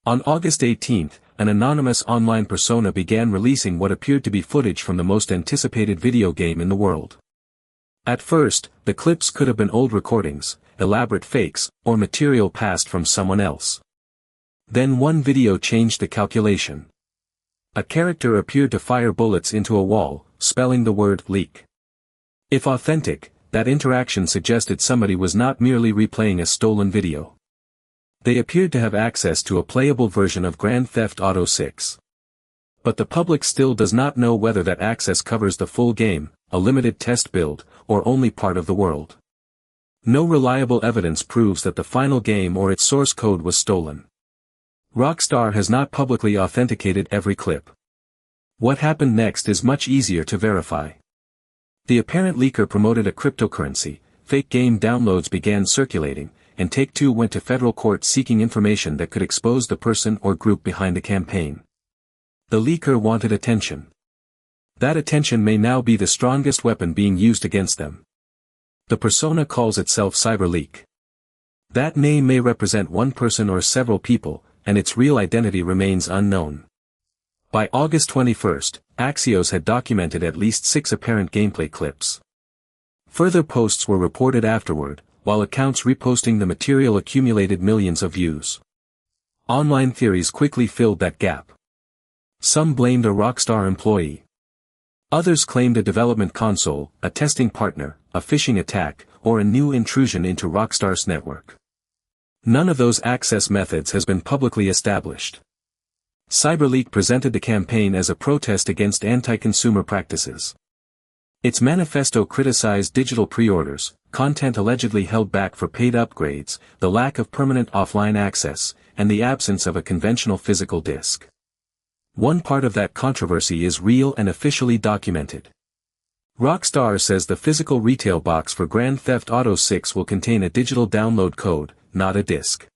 On August 18, an anonymous online persona began releasing what appeared to be footage from the most anticipated video game in the world. At first, the clips could have been old recordings, elaborate fakes, or material passed from someone else. Then one video changed the calculation. A character appeared to fire bullets into a wall, spelling the word leak. If authentic, that interaction suggested somebody was not merely replaying a stolen video. They appeared to have access to a playable version of Grand Theft Auto 6. But the public still does not know whether that access covers the full game, a limited test build, or only part of the world. No reliable evidence proves that the final game or its source code was stolen. Rockstar has not publicly authenticated every clip. What happened next is much easier to verify. The apparent leaker promoted a cryptocurrency, fake game downloads began circulating, and Take-Two went to federal court seeking information that could expose the person or group behind the campaign. The leaker wanted attention. That attention may now be the strongest weapon being used against them. The persona calls itself Cyberleek. That name may represent one person or several people, and its real identity remains unknown. By August 21, Axios had documented at least 6 apparent gameplay clips. Further posts were reported afterward, while accounts reposting the material accumulated millions of views. Online theories quickly filled that gap. Some blamed a Rockstar employee. Others claimed a development console, a testing partner, a phishing attack, or a new intrusion into Rockstar's network. None of those access methods has been publicly established. Cyberleek presented the campaign as a protest against anti-consumer practices. Its manifesto criticized digital pre-orders, content allegedly held back for paid upgrades, the lack of permanent offline access, and the absence of a conventional physical disk. One part of that controversy is real and officially documented. Rockstar says the physical retail box for Grand Theft Auto 6 will contain a digital download code, not a disk.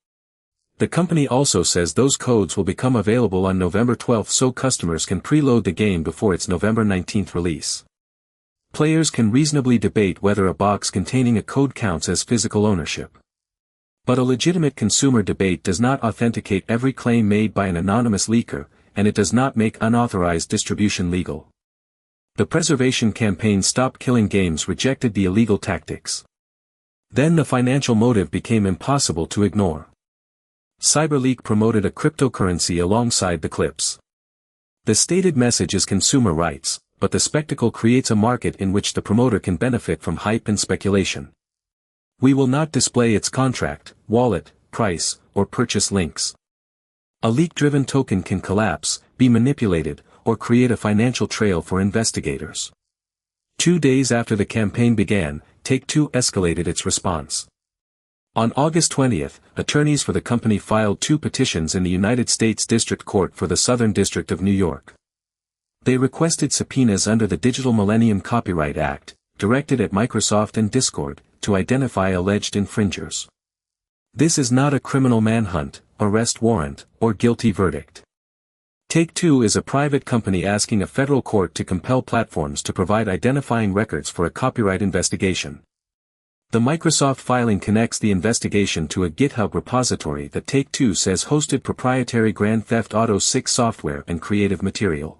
The company also says those codes will become available on November 12 so customers can preload the game before its November 19 release. Players can reasonably debate whether a box containing a code counts as physical ownership. But a legitimate consumer debate does not authenticate every claim made by an anonymous leaker, and it does not make unauthorized distribution legal. The preservation campaign Stop Killing Games rejected the illegal tactics. Then the financial motive became impossible to ignore. Cyberleek promoted a cryptocurrency alongside the clips. The stated message is consumer rights, but the spectacle creates a market in which the promoter can benefit from hype and speculation. We will not display its contract, wallet, price, or purchase links. A leak-driven token can collapse, be manipulated, or create a financial trail for investigators. 2 days after the campaign began, Take-Two escalated its response. On August 20, attorneys for the company filed 2 petitions in the United States District Court for the Southern District of New York. They requested subpoenas under the Digital Millennium Copyright Act, directed at Microsoft and Discord, to identify alleged infringers. This is not a criminal manhunt, arrest warrant, or guilty verdict. Take-Two is a private company asking a federal court to compel platforms to provide identifying records for a copyright investigation. The Microsoft filing connects the investigation to a GitHub repository that Take-Two says hosted proprietary Grand Theft Auto 6 software and creative material.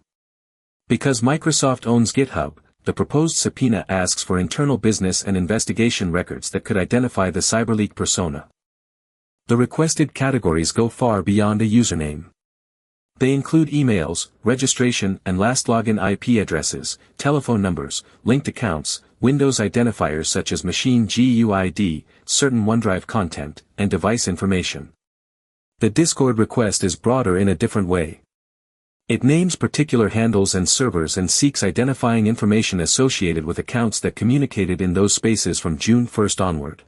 Because Microsoft owns GitHub, the proposed subpoena asks for internal business and investigation records that could identify the Cyberleek persona. The requested categories go far beyond a username. They include emails, registration and last login IP addresses, telephone numbers, linked accounts, Windows identifiers such as machine GUID, certain OneDrive content, and device information. The Discord request is broader in a different way. It names particular handles and servers and seeks identifying information associated with accounts that communicated in those spaces from June 1 onward.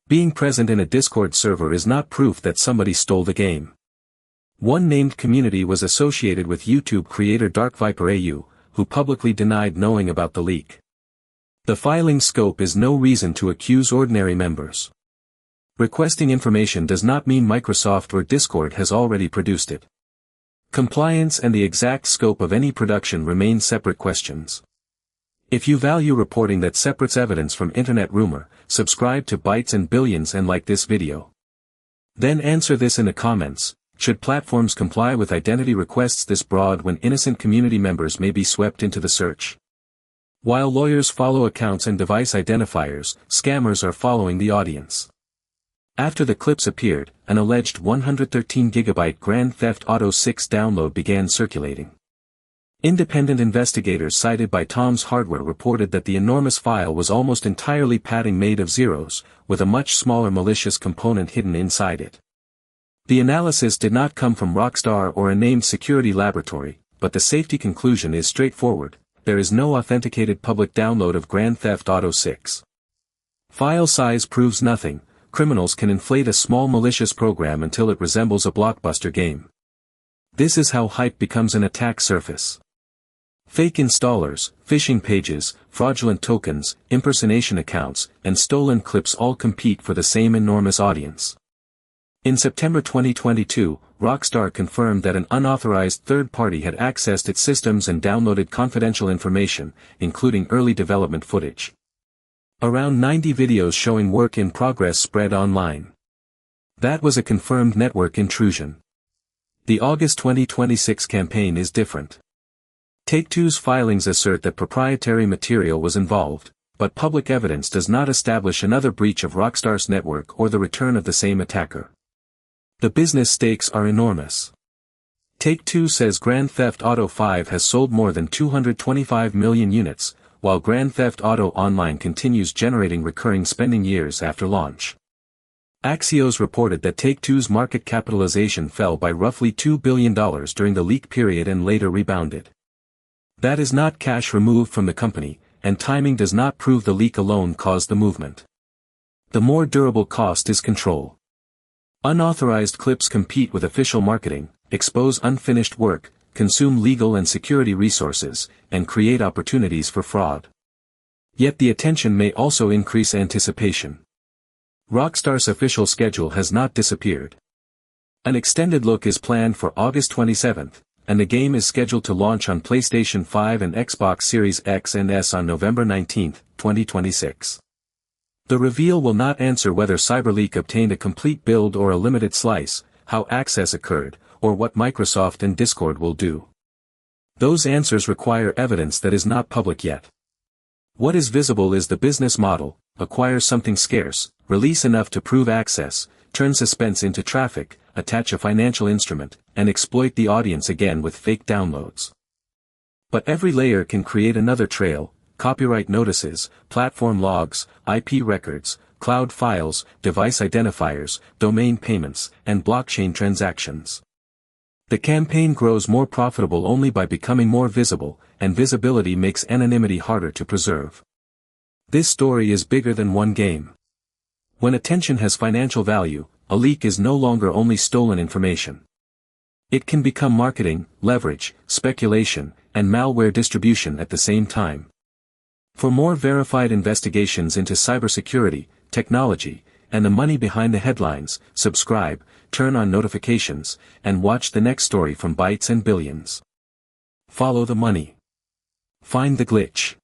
Being present in a Discord server is not proof that somebody stole the game. One named community was associated with YouTube creator Dark Viper AU, who publicly denied knowing about the leak. The filing scope is no reason to accuse ordinary members. Requesting information does not mean Microsoft or Discord has already produced it. Compliance and the exact scope of any production remain separate questions. If you value reporting that separates evidence from internet rumor, subscribe to Bytes and Billions and like this video. Then answer this in the comments: Should platforms comply with identity requests this broad when innocent community members may be swept into the search? While lawyers follow accounts and device identifiers, scammers are following the audience. After the clips appeared, an alleged 113GB Grand Theft Auto 6 download began circulating. Independent investigators cited by Tom's Hardware reported that the enormous file was almost entirely padding made of zeros, with a much smaller malicious component hidden inside it. The analysis did not come from Rockstar or a named security laboratory, but the safety conclusion is straightforward: there is no authenticated public download of Grand Theft Auto 6. File size proves nothing. Criminals can inflate a small malicious program until it resembles a blockbuster game. This is how hype becomes an attack surface. Fake installers, phishing pages, fraudulent tokens, impersonation accounts, and stolen clips all compete for the same enormous audience. In September 2022, Rockstar confirmed that an unauthorized third party had accessed its systems and downloaded confidential information, including early development footage. Around 90 videos showing work in progress spread online. That was a confirmed network intrusion. The August 2026 campaign is different. Take-Two's filings assert that proprietary material was involved, but public evidence does not establish another breach of Rockstar's network or the return of the same attacker. The business stakes are enormous. Take-Two says Grand Theft Auto 5 has sold more than 225 million units, while Grand Theft Auto Online continues generating recurring spending years after launch. Axios reported that Take-Two's market capitalization fell by roughly $2 billion during the leak period and later rebounded. That is not cash removed from the company, and timing does not prove the leak alone caused the movement. The more durable cost is control. Unauthorized clips compete with official marketing, expose unfinished work, consume legal and security resources, and create opportunities for fraud. Yet the attention may also increase anticipation. Rockstar's official schedule has not disappeared. An extended look is planned for August 27, and the game is scheduled to launch on PlayStation 5 and Xbox Series X and S on November 19, 2026. The reveal will not answer whether Cyberleek obtained a complete build or a limited slice, how access occurred, or what Microsoft and Discord will do. Those answers require evidence that is not public yet. What is visible is the business model: acquire something scarce, release enough to prove access, turn suspense into traffic, attach a financial instrument, and exploit the audience again with fake downloads. But every layer can create another trail: copyright notices, platform logs, IP records, cloud files, device identifiers, domain payments, and blockchain transactions. The campaign grows more profitable only by becoming more visible, and visibility makes anonymity harder to preserve. This story is bigger than one game. When attention has financial value, a leak is no longer only stolen information. It can become marketing, leverage, speculation, and malware distribution at the same time. For more verified investigations into cybersecurity, technology, and the money behind the headlines, subscribe, turn on notifications, and watch the next story from Bytes and Billions. Follow the money. Find the glitch.